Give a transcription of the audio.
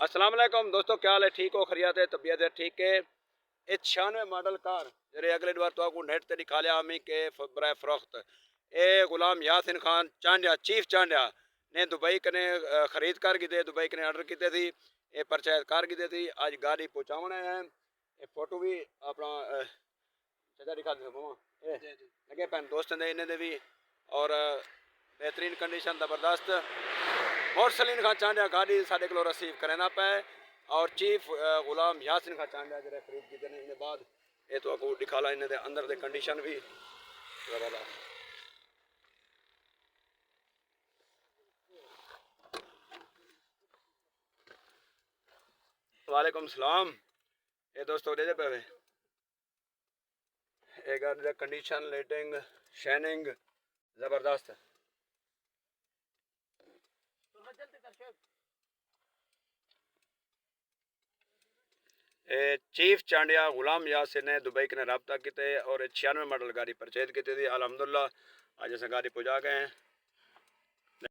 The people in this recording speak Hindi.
अस्सलाम वालेकुम दोस्तों, क्या हाल है? ठीक हो? खरियात है? तबीयत है ठीक है? ये 96 मॉडल कार जरे अगले बार तो आपको नेट से दिखा लिया हमें के बराए फरोख्त ए गुलाम यासिन खान चांडिया चीफ चांडिया ने दुबई कने खरीद कर की दुबई कने ऑर्डर किए थी। ये परचेज कर की थी। आज गाड़ी पहुँचाने हैं। ये फोटो भी अपना चाचा दिखा दे मामा ए लगे पैन दोस्त ने इन्हें भी और बेहतरीन कंडीशन ज़बरदस्त और सलीन खान चांडिया गाड़ी साढ़े किलो रिसीव करना पे और चीफ गुलाम यासिन खान चांडिया जरा खरीद की देने इन्हें बाद ये तो आपको दिखा ला इन्हें अंदर दे कंडीशन भी ज़बरदस्त। वालेकुम सलाम। ये दोस्तों दे पे ये गाड़ी कंडीशन लाइटिंग शाइनिंग ज़बरदस्त। चीफ चांडिया गुलाम यासिन ने दुबई के रबता किए और 96 मॉडल गाड़ी परचेज की थी। अलहमदुल्ला आज अस गाड़ी पहुँचा गए हैं।